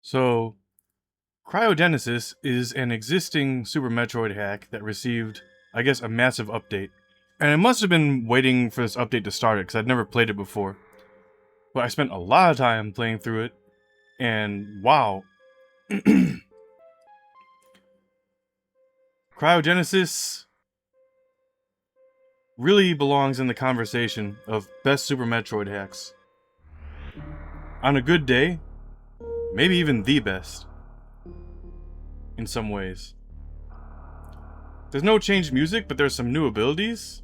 So, Cryogenesis is an existing Super Metroid hack that received, I guess, a massive update. And I must have been waiting for this update to start it, because I'd never played it before. But I spent a lot of time playing through it, and wow. Cryogenesis really belongs in the conversation of best Super Metroid hacks. On a good day, maybe even the best. In some ways. There's no changed music, but there's some new abilities.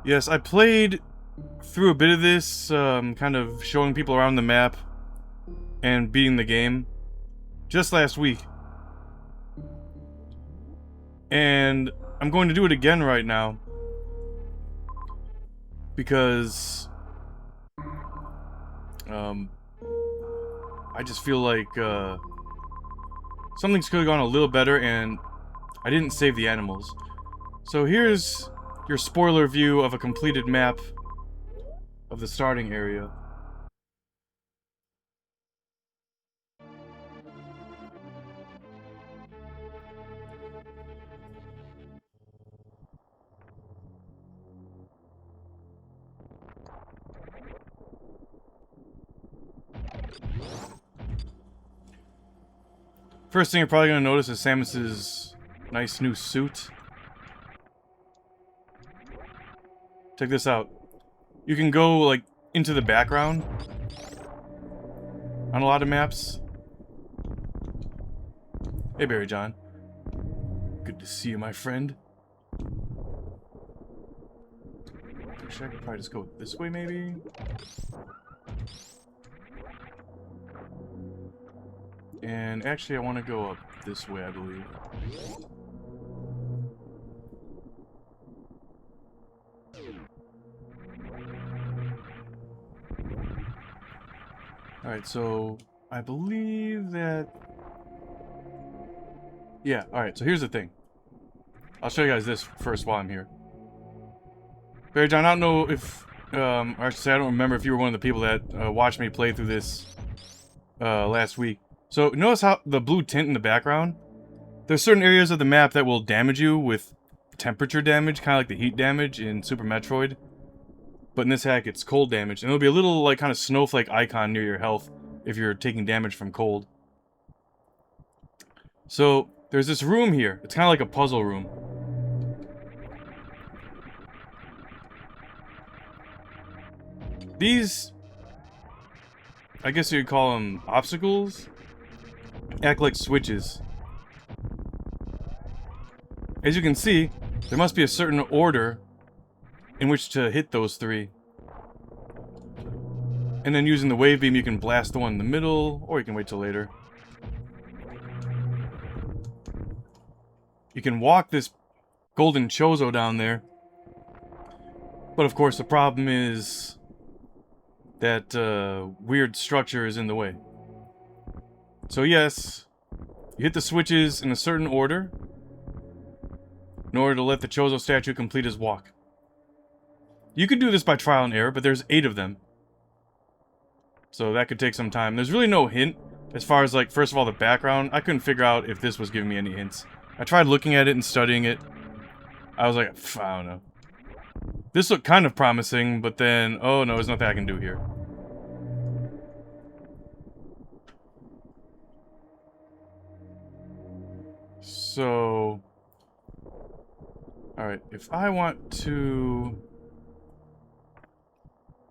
Yes, I played through a bit of this, kind of showing people around the map and beating the game just last week. And I'm going to do it again right now because I just feel like something's could have gone a little better, and I didn't save the animals. So here's your spoiler view of a completed map of the starting area. First thing you're probably going to notice is Samus's nice new suit. Check this out. You can go, like, into the background on a lot of maps. Hey, Barry John. Good to see you, my friend. Actually, I could probably just go this way, maybe? And actually, I want to go up this way, I believe. Alright, so I believe that... Yeah, alright, so here's the thing. I'll show you guys this first while I'm here. Barry John, I don't know if... or I should say, I don't remember if you were one of the people that watched me play through this last week. So, notice how the blue tint in the background? There's certain areas of the map that will damage you with temperature damage, kind of like the heat damage in Super Metroid. But in this hack, it's cold damage. And there'll be a little, like, kind of snowflake icon near your health if you're taking damage from cold. So, there's this room here. It's kind of like a puzzle room. These, I guess you'd call them obstacles, act like switches. As you can see, there must be a certain order in which to hit those three. And then using the wave beam, you can blast the one in the middle, or you can wait till later. You can walk this golden Chozo down there. But of course, the problem is that weird structure is in the way. So yes, you hit the switches in a certain order in order to let the Chozo statue complete his walk. You could do this by trial and error, but there's 8 of them. So that could take some time. There's really no hint as far as, like, first of all, the background. I couldn't figure out if this was giving me any hints. I tried looking at it and studying it. I was like, I don't know. This looked kind of promising, but then, oh no, there's nothing I can do here. So... Alright, if I want to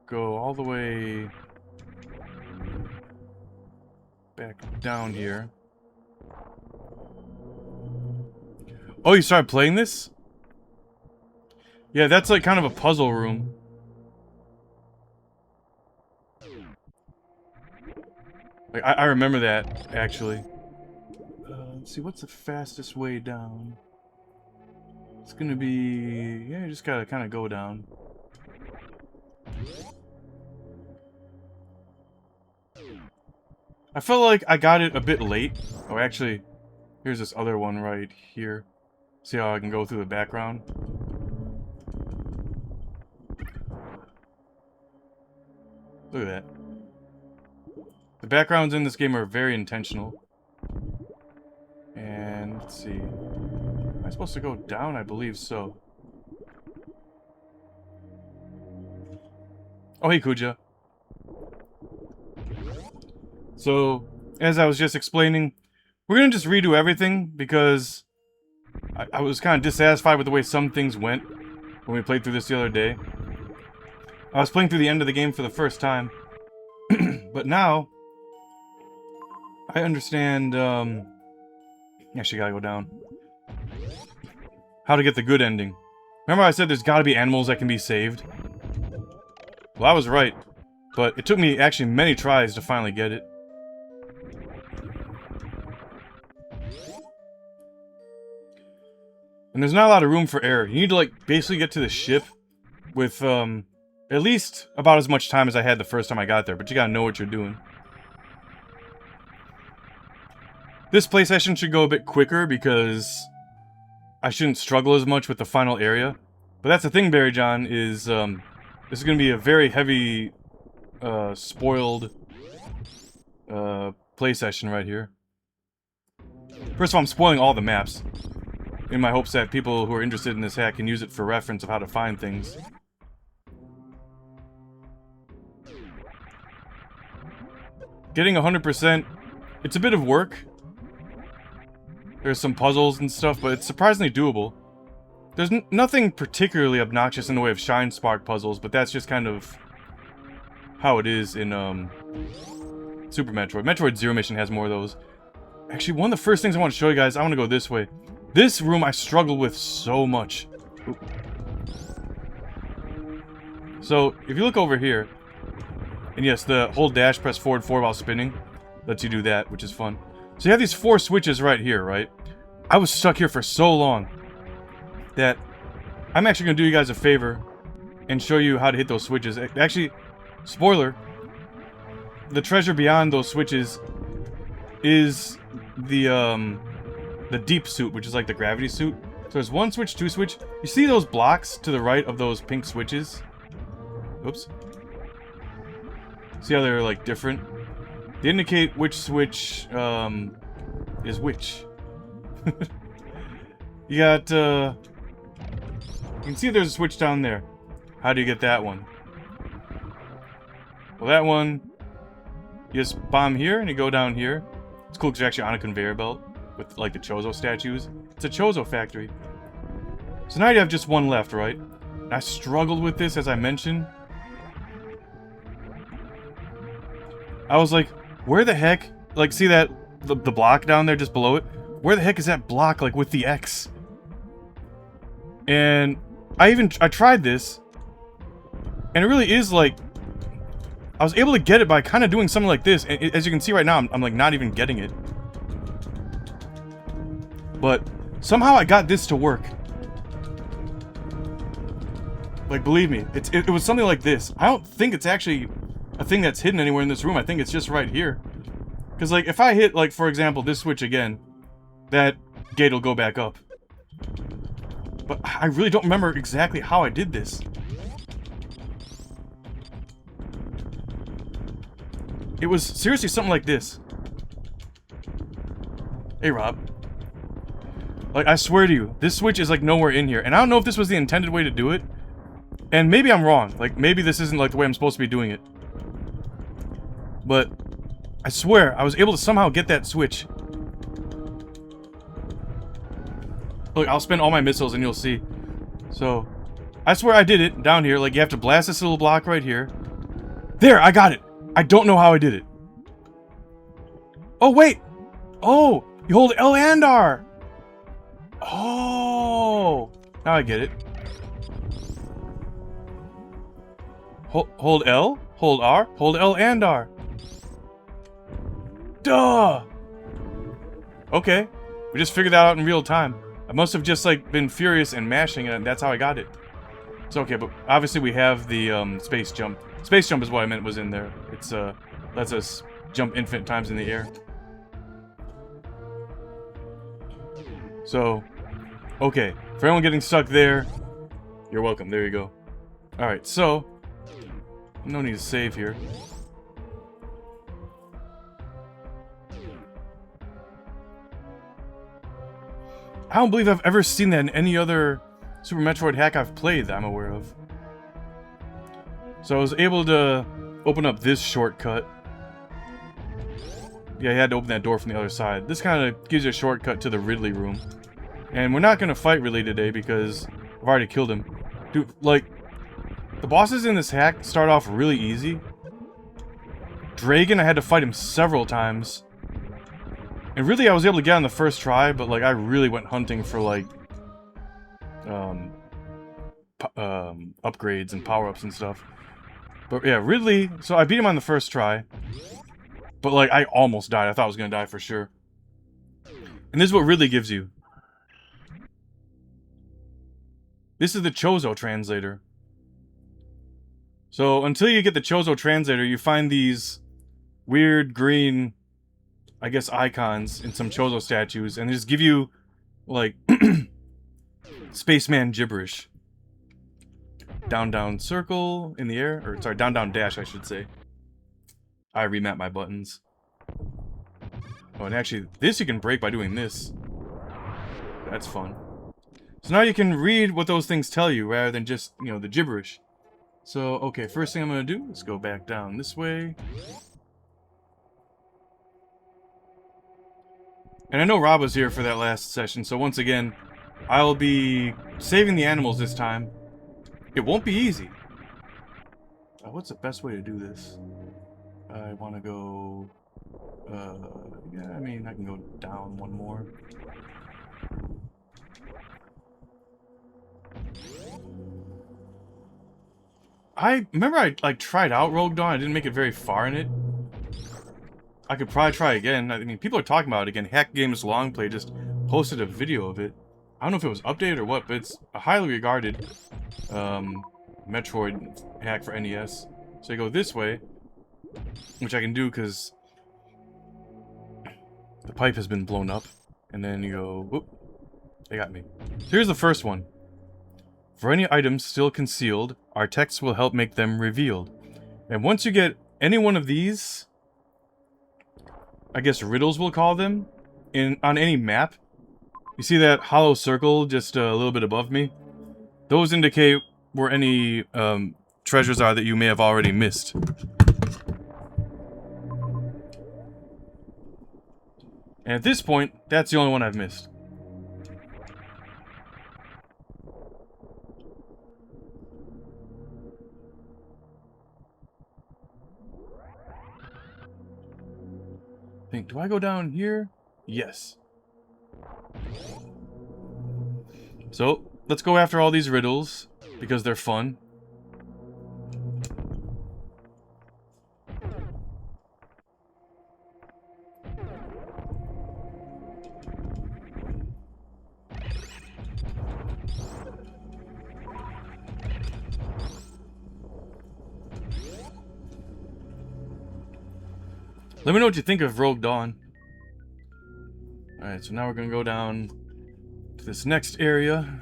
go all the way back down here. Oh, you started playing this? Yeah, that's like kind of a puzzle room. Like, I remember that, actually. Let's see, what's the fastest way down? It's gonna be... Yeah, you just gotta kind of go down. I felt like I got it a bit late. Oh, actually, here's this other one right here. See how I can go through the background? Look at that. The backgrounds in this game are very intentional. And let's see. Am I supposed to go down? I believe so. Oh, hey, Kuja. So, as I was just explaining, we're gonna just redo everything because I was kind of dissatisfied with the way some things went when we played through this the other day. I was playing through the end of the game for the first time. But now, I understand, actually gotta go down. How to get the good ending. Remember I said there's gotta be animals that can be saved? Well, I was right. But it took me actually many tries to finally get it. And there's not a lot of room for error. You need to, like, basically get to the ship with, at least about as much time as I had the first time I got there. But you gotta know what you're doing. This play session should go a bit quicker because I shouldn't struggle as much with the final area. But that's the thing, Barry John, is, this is gonna be a very heavy, spoiled, play session right here. First of all, I'm spoiling all the maps, in my hopes that people who are interested in this hack can use it for reference of how to find things. Getting 100%, it's a bit of work. There's some puzzles and stuff, but it's surprisingly doable. There's nothing particularly obnoxious in the way of Shine Spark puzzles, but that's just kind of how it is in, Super Metroid. Metroid Zero Mission has more of those. Actually, one of the first things I want to show you guys, I want to go this way. This room I struggle with so much. Ooh. So, if you look over here, and yes, the hold dash, press forward 4 while spinning, lets you do that, which is fun. So you have these 4 switches right here, right? I was stuck here for so long that I'm actually going to do you guys a favor and show you how to hit those switches. Actually, spoiler, the treasure beyond those switches is the deep suit, which is like the gravity suit. So there's 1 switch, 2 switch. You see those blocks to the right of those pink switches? Oops. See how they're like different? They indicate which switch is which. You got you can see there's a switch down there. How do you get that one? Well, that one, you just bomb here and you go down here. It's cool because you're actually on a conveyor belt with like the Chozo statues. It's a Chozo factory. So now you have just 1 left, right? And I struggled with this, as I mentioned. I was like, where the heck? Like, see that the block down there just below it? Where the heck is that block, like, with the X? And I tried this, and it really is like, I was able to get it by kind of doing something like this. And as you can see right now, I'm like not even getting it. But somehow I got this to work. Like, believe me, it was something like this. I don't think it's actually a thing that's hidden anywhere in this room. I think it's just right here. Because, like, if I hit, like, for example, this switch again, that gate will go back up. But I really don't remember exactly how I did this. It was seriously something like this. Hey, Rob. Like, I swear to you, this switch is, like, nowhere in here. And I don't know if this was the intended way to do it. And maybe I'm wrong. Like, maybe this isn't, like, the way I'm supposed to be doing it. But I swear, I was able to somehow get that switch. Look, I'll spend all my missiles and you'll see. So, I swear I did it down here. Like, you have to blast this little block right here. There, I got it. I don't know how I did it. Oh, wait. Oh, you hold L and R. Oh, now I get it. Hold L, hold R, hold L and R. Duh! Okay, we just figured that out in real time. I must have just, like, been furious and mashing it, and that's how I got it. It's okay, but obviously we have the, space jump. Space jump is what I meant was in there. It's, lets us jump infinite times in the air. So, okay, for anyone getting stuck there, you're welcome, there you go. Alright, so, No need to save here. I don't believe I've ever seen that in any other Super Metroid hack I've played that I'm aware of. So I was able to open up this shortcut. Yeah, you had to open that door from the other side. This kind of gives you a shortcut to the Ridley room. And we're not going to fight Ridley today because I've already killed him. Dude, like, the bosses in this hack start off really easy. Dragon, I had to fight him several times. And really, I was able to get on the first try, but, like, I really went hunting for, like, upgrades and power-ups and stuff. But, yeah, Ridley, so I beat him on the first try. But, like, I almost died. I thought I was going to die for sure. And this is what Ridley gives you. This is the Chozo translator. So, until you get the Chozo translator, you find these weird green, I guess, icons in some Chozo statues, and they just give you, like, spaceman gibberish. Down, down, circle in the air. Or, sorry, down, down, dash, I should say. I remap my buttons. Oh, and actually, this you can break by doing this. That's fun. So now you can read what those things tell you, rather than just, you know, the gibberish. So, okay, first thing I'm gonna do is go back down this way. And I know Rob was here for that last session, so once again, I'll be saving the animals this time. It won't be easy. What's the best way to do this? I want to go... yeah, I mean, I can go down one more. I remember I, like, tried out Rogue Dawn. I didn't make it very far in it. I could probably try again. I mean, people are talking about it again. Hack Games Long Play just posted a video of it. I don't know if it was updated or what, but it's a highly regarded Metroid hack for NES. So you go this way, which I can do because the pipe has been blown up. And then you go, whoop, they got me. So here's the first one. For any items still concealed, our text will help make them revealed. And once you get any one of these, I guess riddles we'll call them, on any map, you see that hollow circle just a little bit above me? Those indicate where any treasures are that you may have already missed. And at this point, that's the only one I've missed. Do I go down here? Yes. So, let's go after all these riddles, because they're fun. Let me know what you think of Rogue Dawn. Alright, so now we're gonna go down to this next area.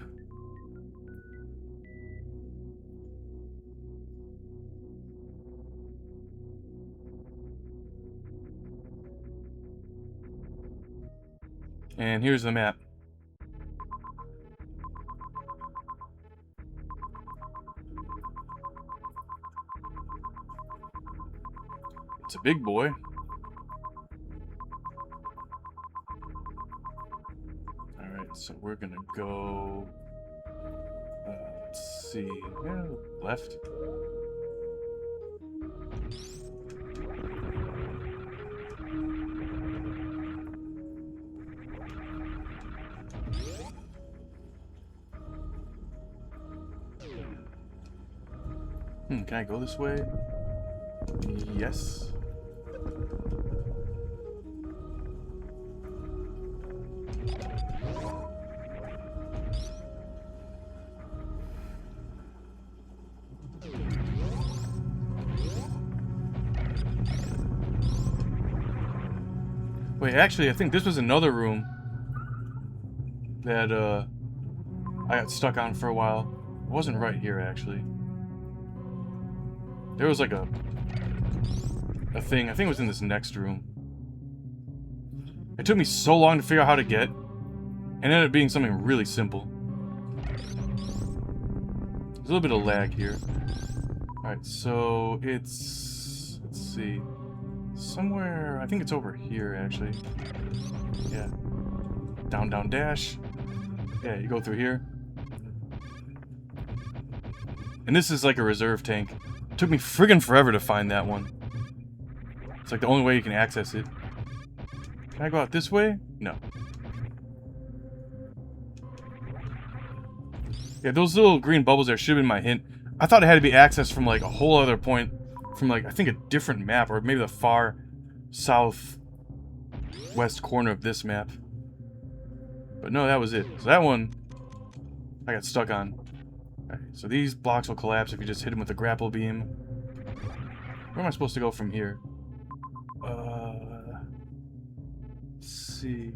And here's the map. It's a big boy. So we're gonna go, let's see, yeah, left. Can I go this way? Yes. Wait, actually, I think this was another room that I got stuck on for a while. It wasn't right here, actually. There was like a thing. I think it was in this next room. It took me so long to figure out how to get. And ended up being something really simple. There's a little bit of lag here. Alright, so it's... let's see. Somewhere... I think it's over here, actually. Yeah. Down, down, dash. Yeah, you go through here. And this is like a reserve tank. It took me friggin' forever to find that one. It's like the only way you can access it. Can I go out this way? No. Yeah, those little green bubbles there should have been my hint. I thought it had to be accessed from like a whole other point. From like, I think a different map. Or maybe the far southwest corner of this map. But no, that was it. So that one, I got stuck on. Okay, so these blocks will collapse if you just hit them with a grapple beam. Where am I supposed to go from here? Let's see.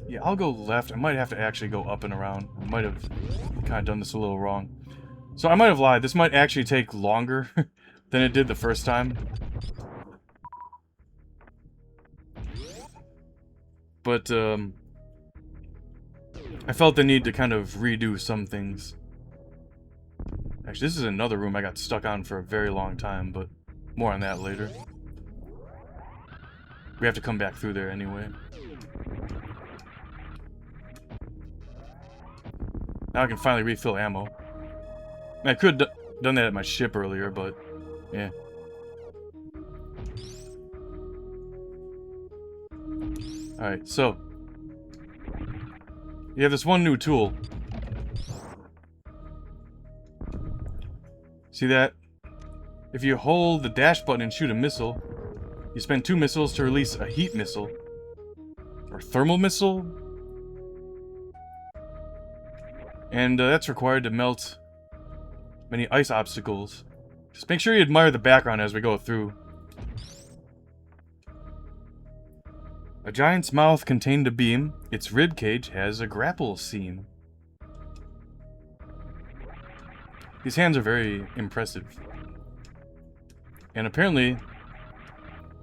Yeah, I'll go left. I might have to actually go up and around. I might have kind of done this a little wrong. So I might have lied. This might actually take longer than it did the first time. But, I felt the need to kind of redo some things. Actually, this is another room I got stuck on for a very long time, but more on that later. We have to come back through there anyway. Now I can finally refill ammo. I could have done that at my ship earlier, but yeah. Alright, so you have this one new tool. See that? If you hold the dash button and shoot a missile, you spend 2 missiles to release a heat missile. Or thermal missile? And that's required to melt many ice obstacles. Just make sure you admire the background as we go through. A giant's mouth contained a beam. Its rib cage has a grapple seam. These hands are very impressive. And apparently,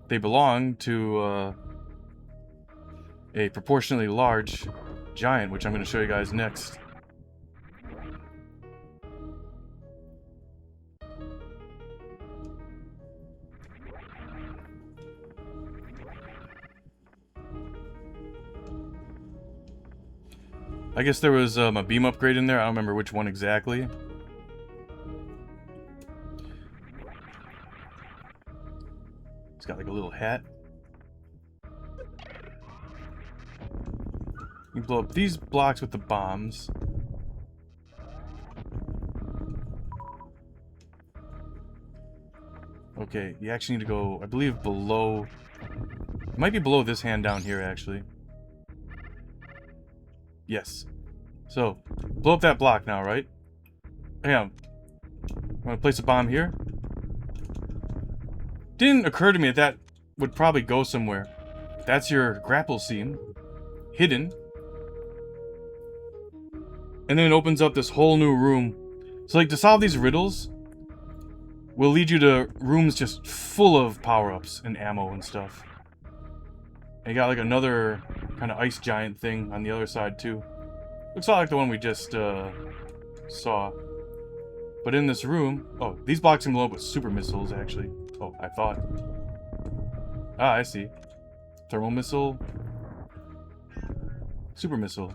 they belong to a proportionally large giant, which I'm going to show you guys next. I guess there was a beam upgrade in there. I don't remember which one exactly. It's got like a little hat. You blow up these blocks with the bombs. Okay, you actually need to go, I believe, below... It might be below this hand down here, actually. Yes. So, blow up that block now, right? Hang on. I'm gonna place a bomb here. Didn't occur to me that would probably go somewhere. That's your grapple seam. Hidden. And then it opens up this whole new room. So, like, to solve these riddles will lead you to rooms just full of power-ups and ammo and stuff. And you got, like, another kind of ice giant thing on the other side, too. Looks a lot like the one we just saw. But in this room... Oh, these blocks can blow up with super missiles, actually. Oh, I thought. Ah, I see. Thermal missile. Super missile.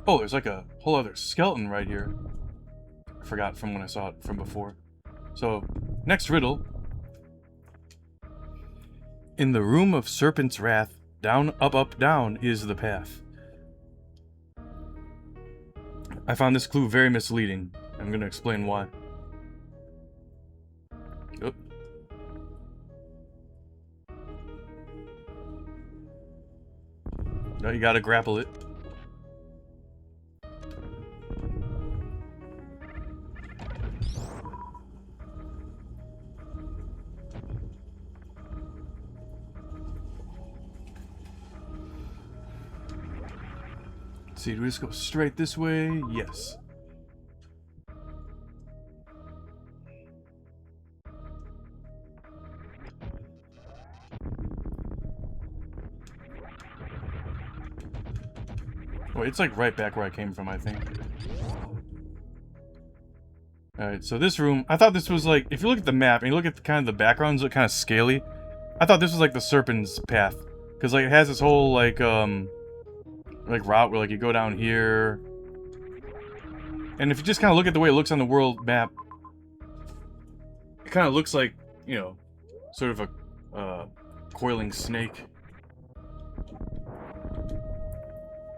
Oh, there's like a whole other skeleton right here. I forgot from when I saw it from before. So, next riddle. In the room of Serpent's Wrath, down, up, down is the path. I found this clue very misleading. I'm going to explain why. Oop. No, you gotta grapple it. see, do we just go straight this way? Yes. Wait, it's like right back where I came from, I think. Alright, so this room, I thought this was like, if you look at the map and you look at kind of the backgrounds look kind of scaly, I thought this was like the Serpent's Path. Because like it has this whole like route where like you go down here. And if you just kind of look at the way it looks on the world map, it kind of looks like, you know, sort of a coiling snake.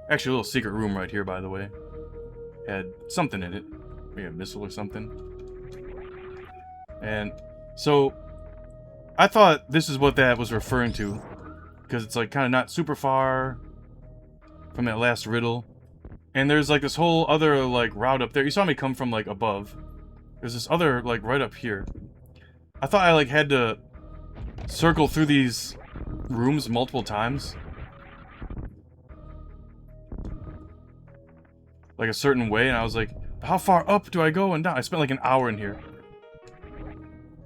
Actually, a little secret room right here, by the way. Had something in it. Maybe a missile or something. And so, I thought this is what that was referring to. Because it's like kind of not super far from that last riddle. And there's like this whole other like route up there. You saw me come from like above. There's this other like right up here. I thought I like had to circle through these rooms multiple times. Like a certain way, and I was like, how far up do I go and down? I spent like an hour in here.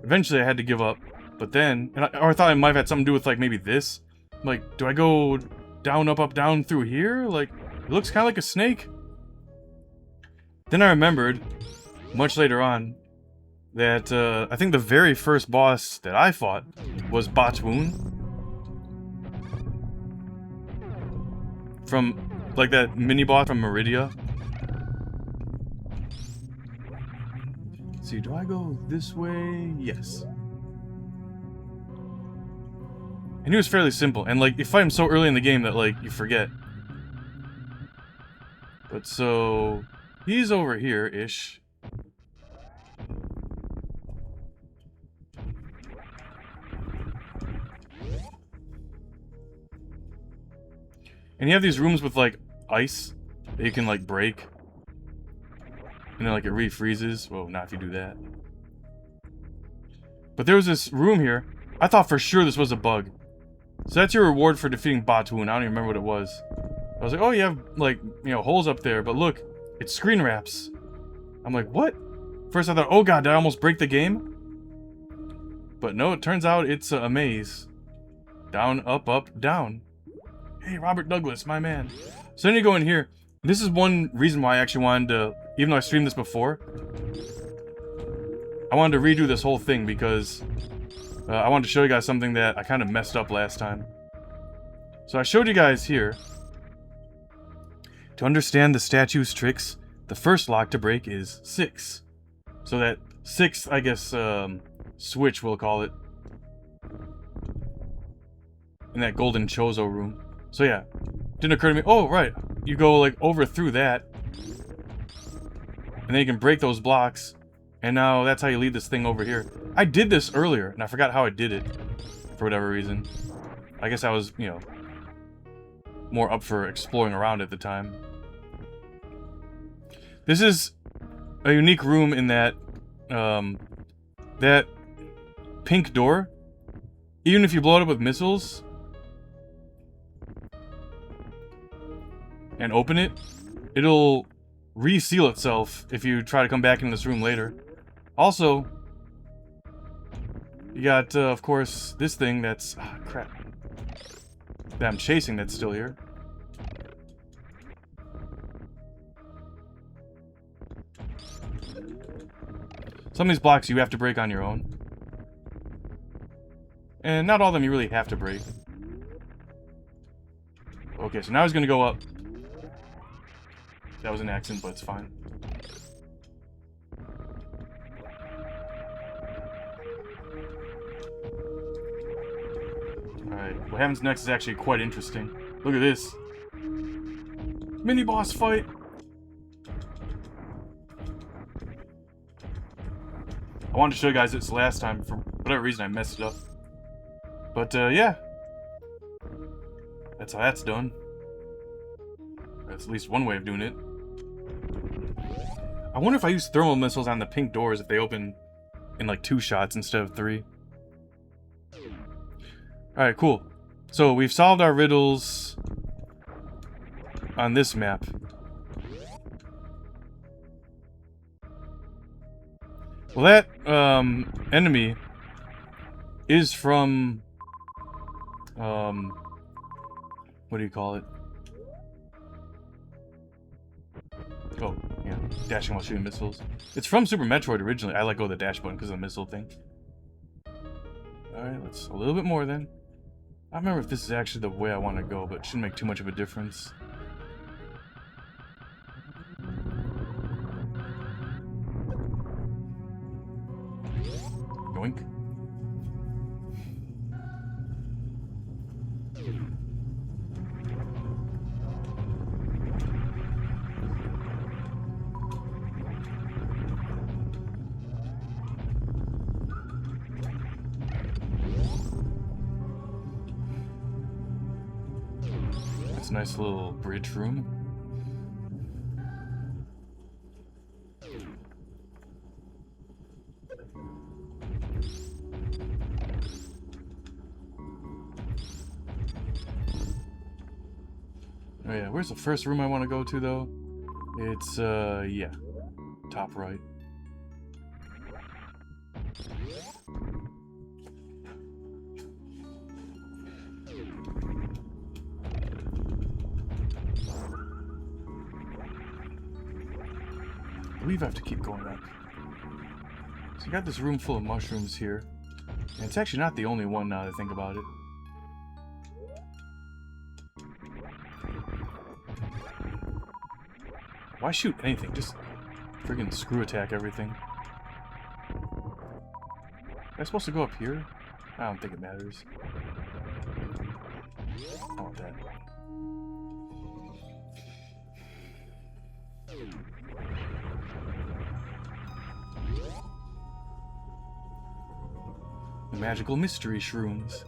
Eventually I had to give up, but then, or I thought it might have had something to do with like maybe this. Like, do I go down, up, down through here? Like, it looks kind of like a snake. Then I remembered, much later on, that I think the very first boss that I fought was v2.0.1. From, like that mini-boss from Meridia. Let's see, do I go this way? Yes. And he was fairly simple, and like, you fight him so early in the game that like, you forget. But so, he's over here-ish. And you have these rooms with like ice that you can like break. And then like it refreezes. Well, not if you do that. But there was this room here. I thought for sure this was a bug. So that's your reward for defeating v2.0.1. I don't even remember what it was. I was like, oh, you have like, you know, holes up there. But look, it's screen wraps. I'm like, what? First I thought, oh god, did I almost break the game? But no, it turns out it's a maze. Down, up, down. Hey, Robert Douglas, my man. So then you go in here. This is one reason why I actually wanted to, even though I streamed this before, I wanted to redo this whole thing because I wanted to show you guys something that I kind of messed up last time. So I showed you guys here. To understand the statue's tricks, the first lock to break is 6. So that 6th, I guess, switch, we'll call it. In that golden Chozo room. So yeah, didn't occur to me, oh right, you go like over through that, and then you can break those blocks, and now that's how you lead this thing over here. I did this earlier, and I forgot how I did it, for whatever reason. I guess I was, you know, more up for exploring around at the time. This is a unique room in that, that pink door, even if you blow it up with missiles, and open it, it'll reseal itself if you try to come back in this room later. Also, you got, of course, this thing that's... Ah, crap. That I'm chasing that's still here. Some of these blocks you have to break on your own. And not all of them you really have to break. Okay, so now he's gonna go up. That was an accident, but it's fine. Alright, what happens next is actually quite interesting. Look at this. Mini-boss fight! I wanted to show you guys this last time, for whatever reason I messed it up. But, yeah. That's how that's done. That's at least one way of doing it. I wonder if I use thermal missiles on the pink doors if they open in like 2 shots instead of 3. Alright, cool. So we've solved our riddles on this map. Well, that enemy is from what do you call it? Oh, yeah, dashing while shooting missiles. It's from Super Metroid originally. I let go of the dash button because of the missile thing. Alright, let's a little bit more then. I don't remember if this is actually the way I want to go, but it shouldn't make too much of a difference. Yoink. That's a nice little bridge room. Oh yeah, where's the first room I want to go to though? It's yeah, top right. I believe I have to keep going up. So you got this room full of mushrooms here. And it's actually not the only one now that I think about it. Why shoot anything? Just friggin' screw attack everything. Am I supposed to go up here? I don't think it matters. I want that. The magical mystery shrooms.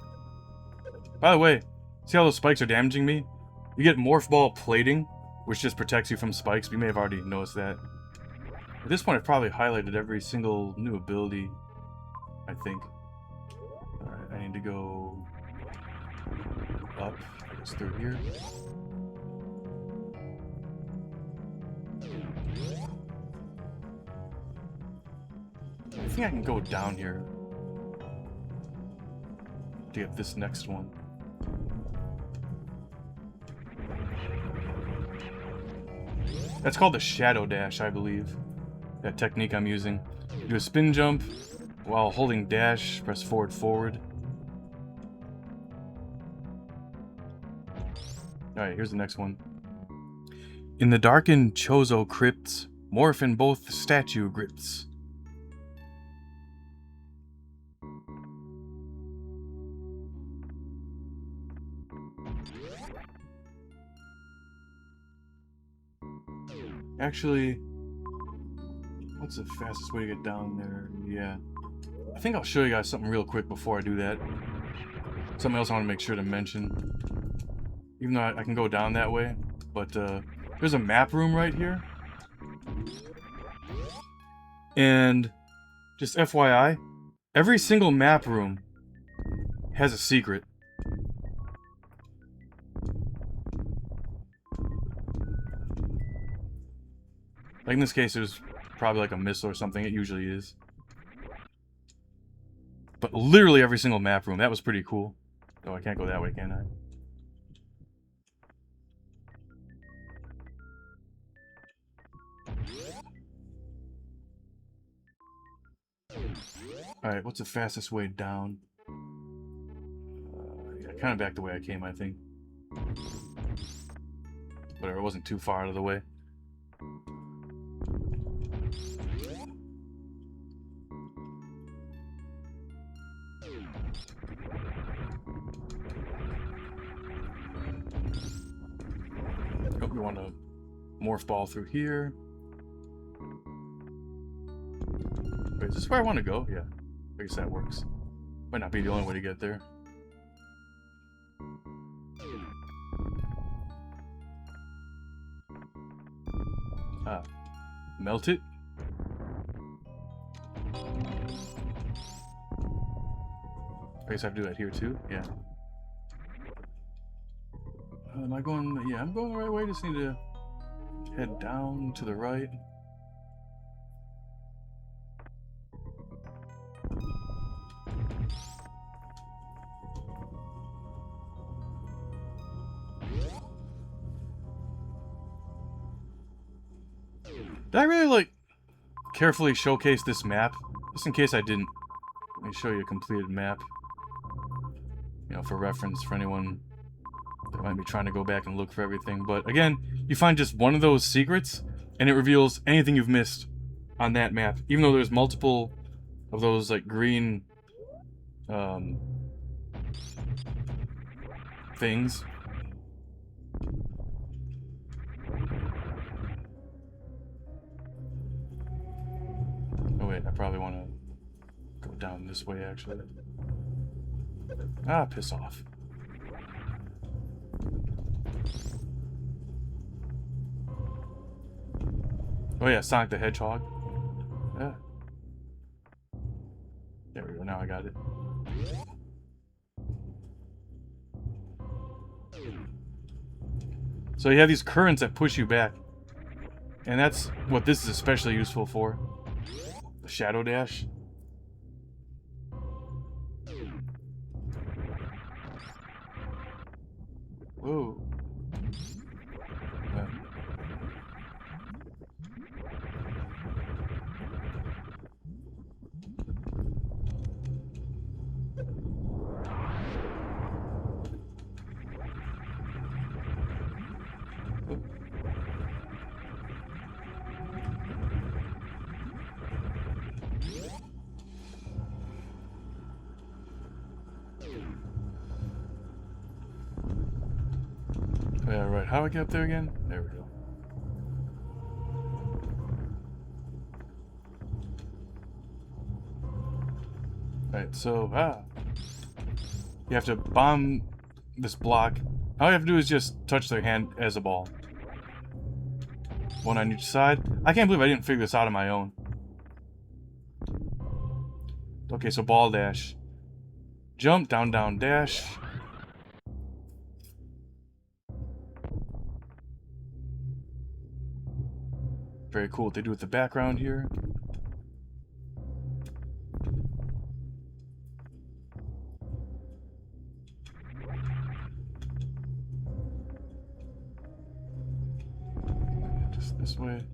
By the way, see how those spikes are damaging me? You get Morph Ball plating, which just protects you from spikes. You may have already noticed that. At this point, I've probably highlighted every single new ability, I think. Alright, I need to go up, I guess through here. I think I can go down here to get this next one. That's called the Shadow Dash, I believe. That technique I'm using. Do a spin jump while holding dash, press forward. Alright, here's the next one. In the darkened Chozo crypts, morph in both statue grips. Actually, what's the fastest way to get down there? Yeah. I think I'll show you guys something real quick before I do that. Something else I want to make sure to mention. Even though I can go down that way. But there's a map room right here. And just FYI, every single map room has a secret. Like in this case, there's probably like a missile or something. It usually is. But literally every single map room. That was pretty cool. Oh, I can't go that way, can I? Alright, what's the fastest way down? Yeah, kind of back the way I came, I think. Whatever, it wasn't too far out of the way. Oh, we want to morph ball through here. Wait, is this where I want to go? Yeah, I guess that works. Might not be the only way to get there. Ah, melt it. I guess I have to do that here too. Yeah. Am I going? Yeah, I'm going the right way. Just need to head down to the right. Did I really, like, carefully showcase this map? Just in case I didn't. Let me show you a completed map. You know, for reference for anyone that might be trying to go back and look for everything. But again, you find just one of those secrets, and it reveals anything you've missed on that map. Even though there's multiple of those, like, green things. Oh wait, I probably want to go down this way, actually. Ah, piss off. Oh yeah, Sonic the Hedgehog. Yeah. There we go, now I got it. So you have these currents that push you back. And that's what this is especially useful for. The Shadow Dash. Whoa. Yeah, right. How do I get up there again? There we go. Right, so, you have to bomb this block. All you have to do is just touch their hand as a ball. One on each side. I can't believe I didn't figure this out on my own. Okay, so ball dash. Jump, down, down, dash. Very cool what they do with the background here. Just this way.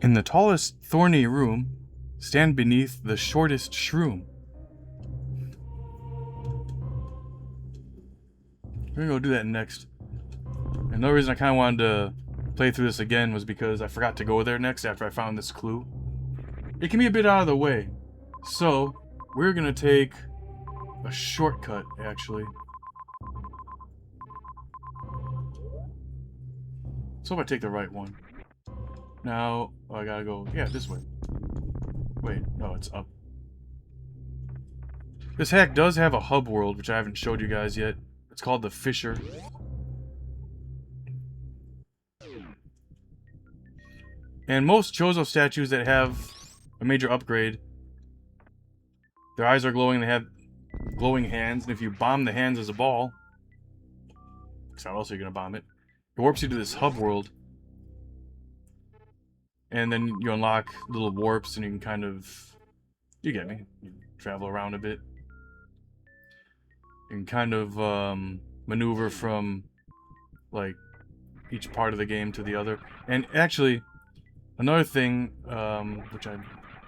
In the tallest thorny room, stand beneath the shortest shroom. We're gonna go do that next. And the reason I kind of wanted to play through this again was because I forgot to go there next after I found this clue. It can be a bit out of the way. So, we're gonna take a shortcut, actually. So if I take the right one. Now, I gotta go, yeah, this way. Wait, no, it's up. This hack does have a hub world, which I haven't showed you guys yet. It's called the Fissure. And most Chozo statues that have a major upgrade, their eyes are glowing, they have glowing hands, and if you bomb the hands as a ball, how else are you gonna bomb it? It warps you to this hub world. And then you unlock little warps and you can kind of, you get me, you travel around a bit. You can kind of maneuver from like each part of the game to the other. And actually, another thing, which am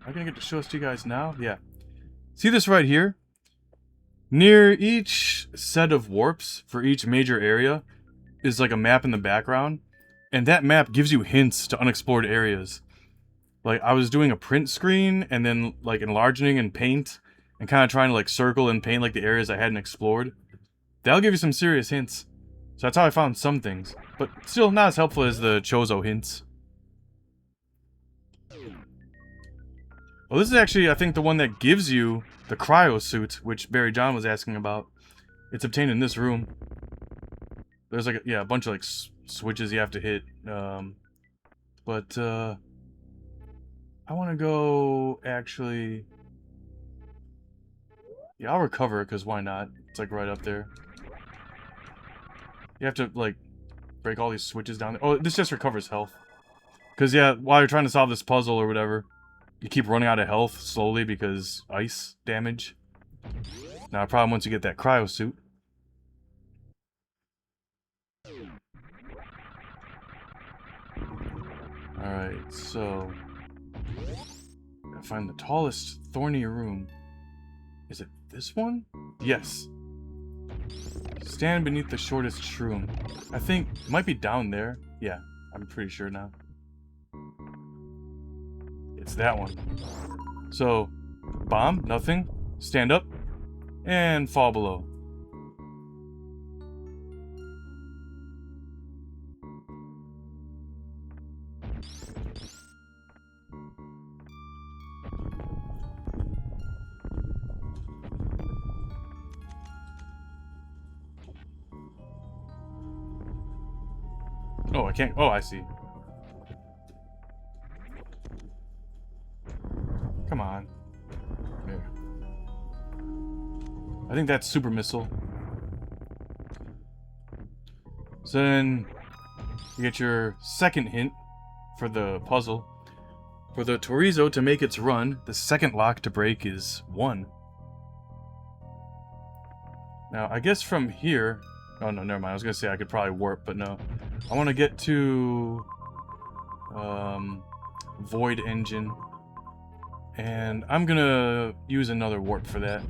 I gonna get to show this to you guys now? Yeah. See this right here? Near each set of warps for each major area is like a map in the background. And that map gives you hints to unexplored areas. Like, I was doing a print screen and then, like, enlarging in paint and kind of trying to, like, circle and paint, like, the areas I hadn't explored. That'll give you some serious hints. So that's how I found some things. But still not as helpful as the Chozo hints. Well, this is actually, I think, the one that gives you the cryo suit, which Barry John was asking about. It's obtained in this room. There's, like, a bunch of, like, switches you have to hit. But I want to go, actually... Yeah, I'll recover it, because why not? It's, like, right up there. You have to, like, break all these switches down there. Oh, this just recovers health. Because, yeah, while you're trying to solve this puzzle or whatever, you keep running out of health slowly because ice damage. Now, a problem once you get that cryo suit. Alright, so... gotta find the tallest, thorny room. Is it this one? Yes. Stand beneath the shortest shroom. I think it might be down there. Yeah, I'm pretty sure now. It's that one. So, bomb, nothing. Stand up, and fall below. Oh, I can't. Oh, I see. Come on. There. I think that's super missile. So then you get your second hint for the puzzle. For the Chorizo to make its run, the second lock to break is 1. Now, I guess from here... oh, no, never mind. I was going to say I could probably warp, but no. I want to get to... Void Engine. And I'm going to use another warp for that.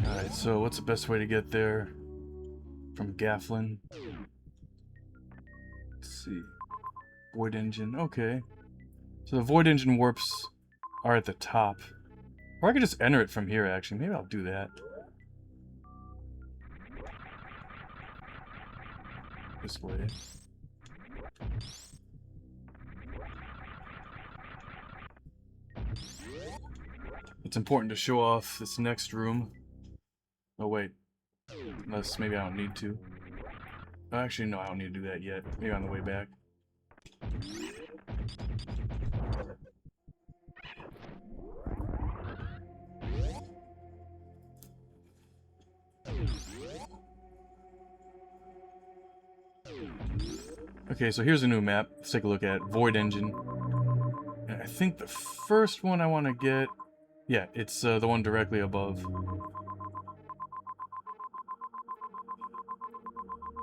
Alright, so what's the best way to get there from Gafflin? Let's see. Void Engine, okay. So the Void Engine warps are at the top. Or I could just enter it from here, actually. Maybe I'll do that. This way. It's important to show off this next room. Oh, wait. Unless maybe I don't need to. Oh, actually, no, I don't need to do that yet. Maybe on the way back. Okay, so here's a new map. Let's take a look at Void Engine. And I think the first one I want to get... yeah, it's the one directly above.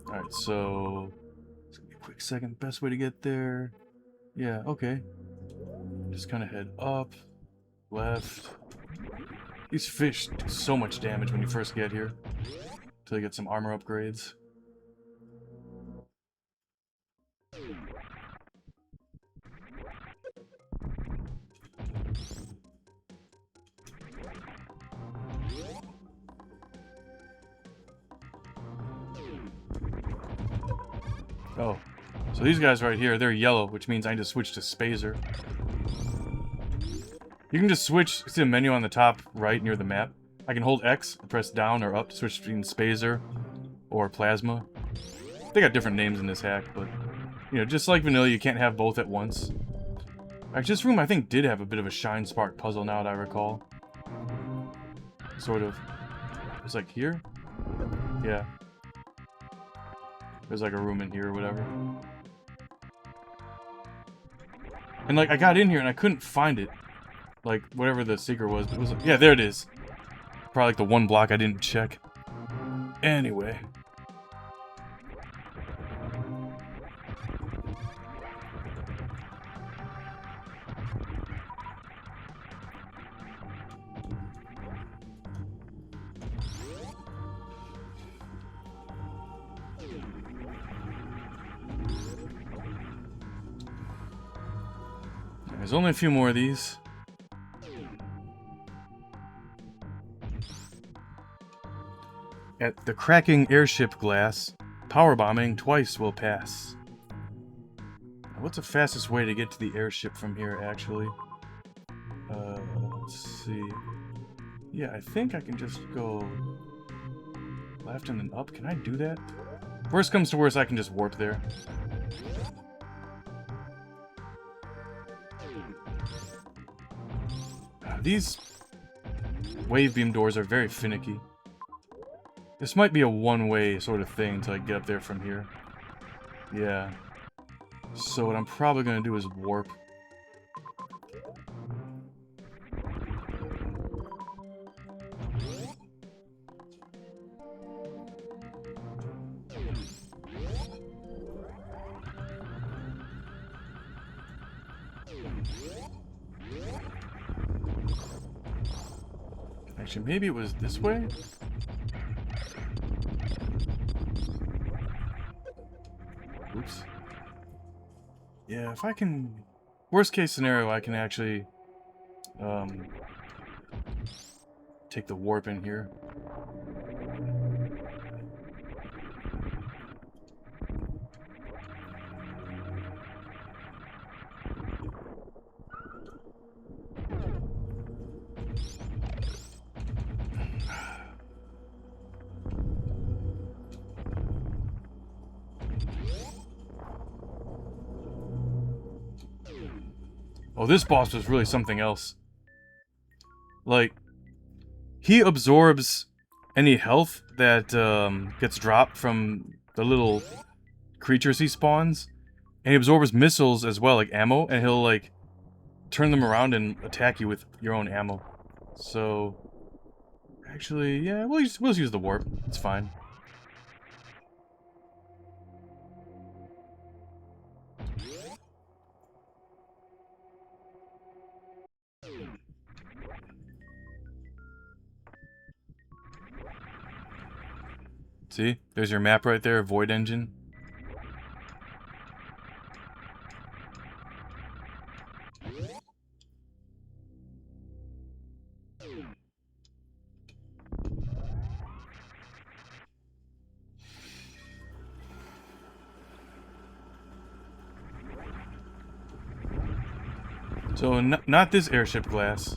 Alright, so... just give me a quick second. Best way to get there... yeah, okay. Just kind of head up, left. These fish do so much damage when you first get here. Until you get some armor upgrades. Oh, so these guys right here, they're yellow, which means I need to switch to Spazer. You can just switch, see the menu on the top right near the map? I can hold X, press down or up to switch between Spazer or Plasma. They got different names in this hack, but, you know, just like vanilla, you can't have both at once. Actually, this room, I think, did have a bit of a Shine Spark puzzle now that I recall. Sort of. It's like here? Yeah. There's like a room in here or whatever. And like, I got in here and I couldn't find it. Like, whatever the secret was. But it was, yeah, there it is. Probably like the one block I didn't check. Anyway. There's only a few more of these. At the cracking airship glass, power bombing twice will pass. What's the fastest way to get to the airship from here, actually? Let's see. Yeah, I think I can just go left and then up. Can I do that? Worst comes to worst, I can just warp there. These wave beam doors are very finicky. This might be a one-way sort of thing to like, get up there from here. Yeah. So what I'm probably going to do is warp. Actually, maybe it was this way? Oops. Yeah, if I can... Worst case scenario, I can actually... take the warp in here. Oh, this boss was really something else. Like, he absorbs any health that gets dropped from the little creatures he spawns. And he absorbs missiles as well, like ammo, and he'll, like, turn them around and attack you with your own ammo. So, actually, yeah, we'll just use the warp. It's fine. See? There's your map right there, Void Engine. So, not this airship glass.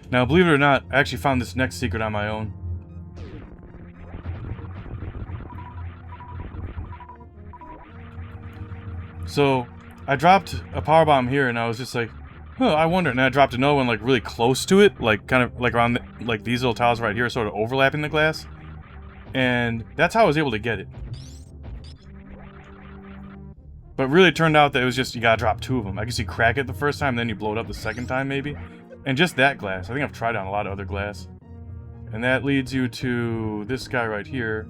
Now, believe it or not, I actually found this next secret on my own. So, I dropped a power bomb here, and I was just like, huh, I wonder. And then I dropped another one, like, really close to it, like, kind of, like, around, like, these little tiles right here, sort of overlapping the glass. And that's how I was able to get it. But really, it turned out that it was just, you gotta drop 2 of them. I guess you crack it the first time, then you blow it up the second time, maybe. And just that glass. I think I've tried on a lot of other glass. And that leads you to this guy right here.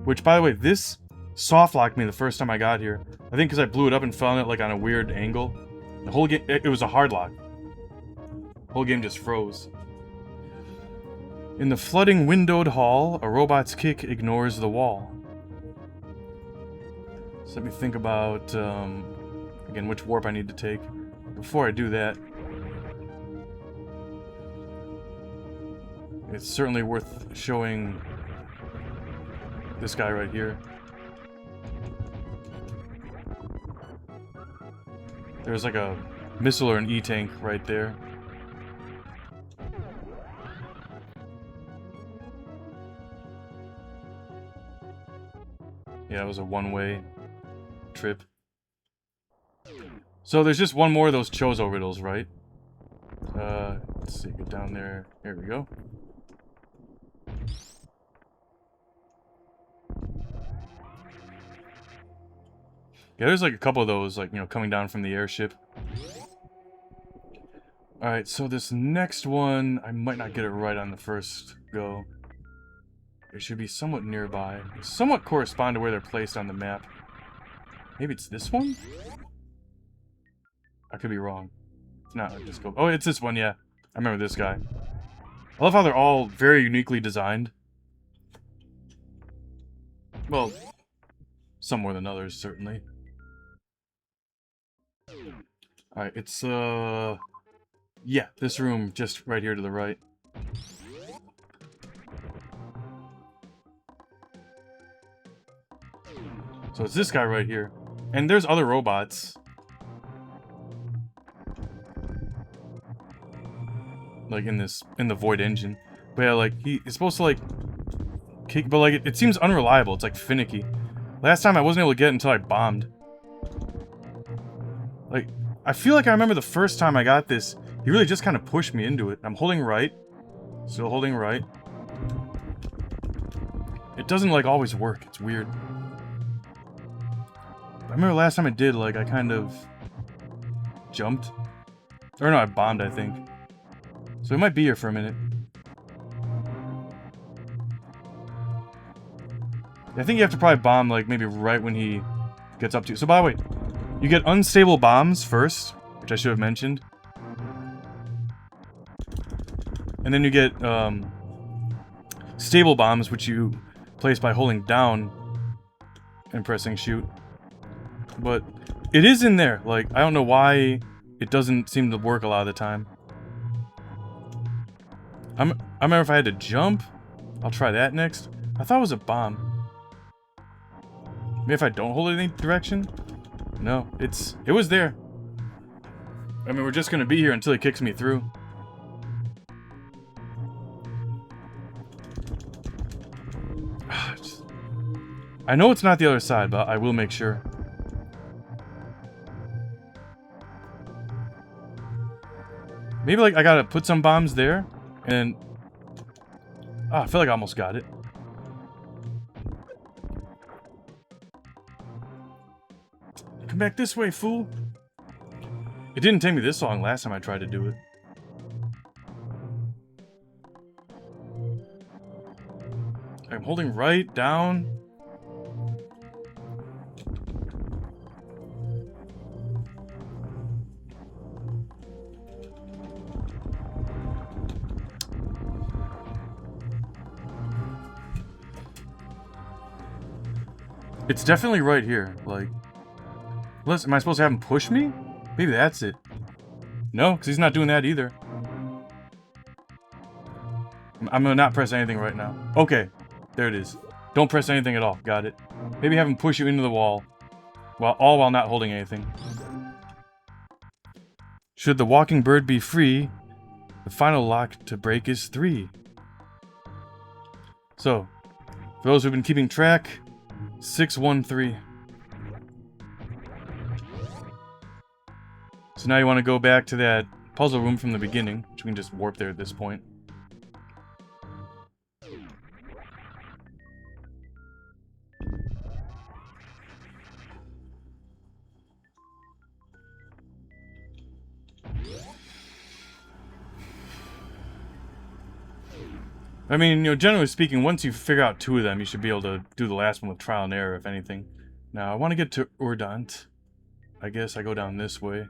Which, by the way, this soft locked me the first time I got here. I think because I blew it up and fell on it like on a weird angle. The whole game, it was a hard lock. The whole game just froze. In the flooding windowed hall, a robot's kick ignores the wall. So let me think about, again, which warp I need to take. Before I do that, it's certainly worth showing this guy right here. There's like a missile or an E-tank right there. Yeah, it was a one-way trip. So there's just one more of those Chozo riddles, right? Let's see, get down there. Here we go. Yeah, there's like a couple of those, like, you know, coming down from the airship. Alright, so this next one, I might not get it right on the first go. It should be somewhat nearby. They somewhat correspond to where they're placed on the map. Maybe it's this one? I could be wrong. It's not like this go. Oh, it's this one, yeah. I remember this guy. I love how they're all very uniquely designed. Well, some more than others, certainly. Alright, it's, yeah, this room just right here to the right. So it's this guy right here. And there's other robots. like in the Void engine. But yeah, like he's supposed to like kick, but like it seems unreliable. It's like finicky. Last time I wasn't able to get it until I bombed. Like I feel like I remember the first time I got this, he really just kind of pushed me into it. I'm holding right, still holding right. It doesn't like always work. It's weird. I remember last time it did, like I kind of jumped. Or no, I bombed, I think. So it might be here for a minute. I think you have to probably bomb, like, maybe right when he gets up to you. So, by the way, you get unstable bombs first, which I should have mentioned. And then you get, stable bombs, which you place by holding down and pressing shoot. But it is in there. Like, I don't know why it doesn't seem to work a lot of the time. I remember if I had to jump. I'll try that next. I thought it was a bomb. Maybe if I don't hold it in any direction? No, it was there. I mean, we're just gonna be here until he kicks me through. I know it's not the other side, but I will make sure. Maybe, like, I gotta put some bombs there, and... Ah, I feel like I almost got it. Come back this way, fool! It didn't take me this long last time I tried to do it. I'm holding right, down... It's definitely right here, like... Unless, am I supposed to have him push me? Maybe that's it. No, because he's not doing that either. I'm gonna not press anything right now. Okay, there it is. Don't press anything at all, got it. Maybe have him push you into the wall. All while not holding anything. Should the walking bird be free, the final lock to break is 3. So, for those who've been keeping track, 613. So now you want to go back to that puzzle room from the beginning, which we can just warp there at this point. I mean, you know, generally speaking, once you figure out 2 of them, you should be able to do the last one with trial and error, if anything. Now, I want to get to Urdant. I guess I go down this way.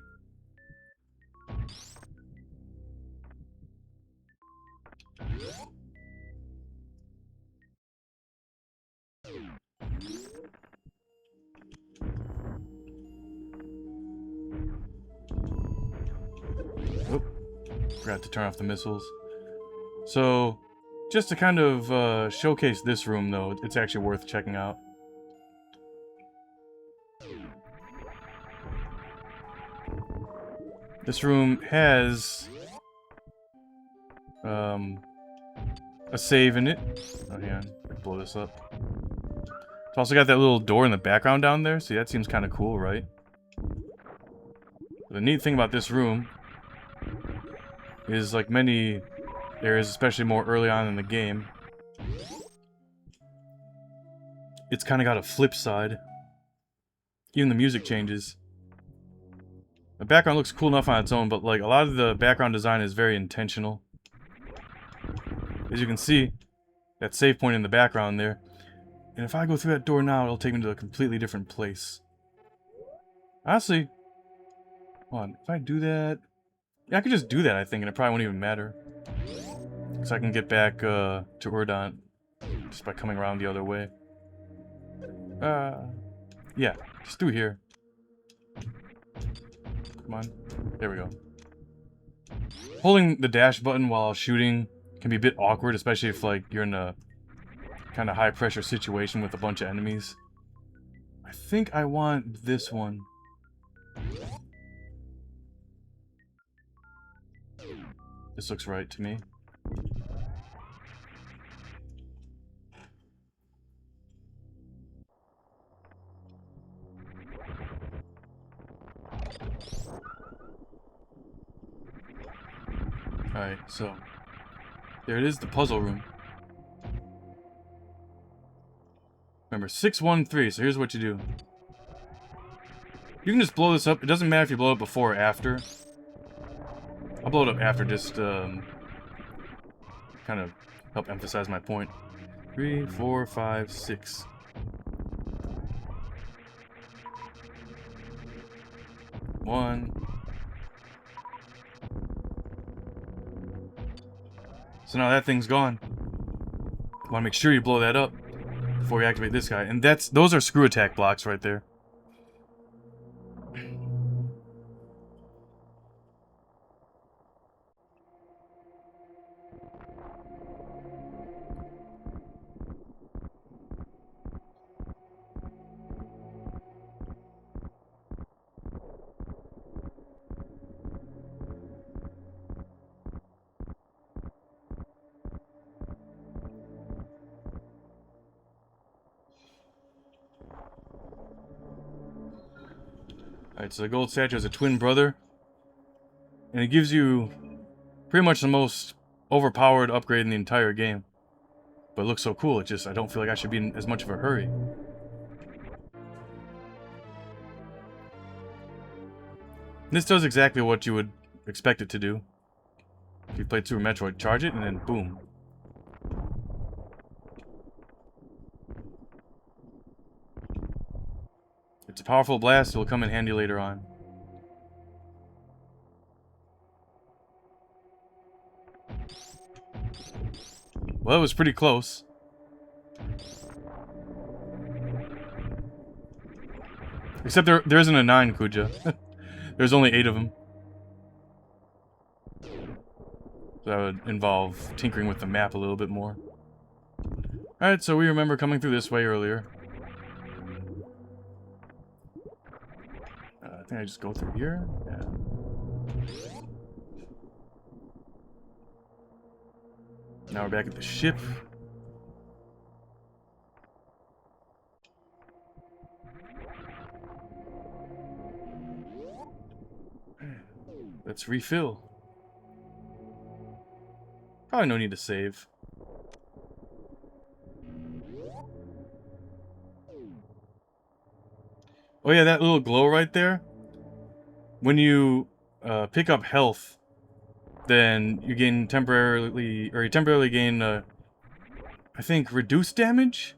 Oh, forgot to turn off the missiles. So... just to kind of showcase this room, though, it's actually worth checking out. This room has a save in it. Oh, hang on. Let's blow this up. It's also got that little door in the background down there. See, that seems kind of cool, right? The neat thing about this room is, like many... areas, especially more early on in the game, it's kind of got a flip side. Even the music changes. The background looks cool enough on its own, but like a lot of the background design is very intentional. As you can see, that save point in the background there. And if I go through that door now, it'll take me to a completely different place. Honestly, hold on, if I do that... yeah, I could just do that, I think, and it probably won't even matter. So I can get back to Urdant just by coming around the other way. Yeah, just through here. Come on. There we go. Holding the dash button while shooting can be a bit awkward, especially if like you're in a kind of high pressure situation with a bunch of enemies. I think I want this one. This looks right to me. Alright, so there it is, the puzzle room. Remember, 613, so here's what you do. You can just blow this up. It doesn't matter if you blow it before or after. I'll blow it up after, just kind of help emphasize my point. 3, 4, 5, 6. One. So now that thing's gone. You want to make sure you blow that up before you activate this guy. And those are screw attack blocks right there. Alright, so the gold statue has a twin brother. And it gives you pretty much the most overpowered upgrade in the entire game. But it looks so cool, I don't feel like I should be in as much of a hurry. This does exactly what you would expect it to do. If you played Super Metroid, charge it and then boom. It's a powerful blast, it'll come in handy later on. Well, it was pretty close. Except there isn't a 9, Kuja. There's only 8 of them. So that would involve tinkering with the map a little bit more. Alright, so we remember coming through this way earlier. I think I just go through here. Yeah. Now we're back at the ship. Let's refill. Probably no need to save. Oh yeah, that little glow right there. When you pick up health, then you gain temporarily, or you temporarily gain, I think, reduced damage?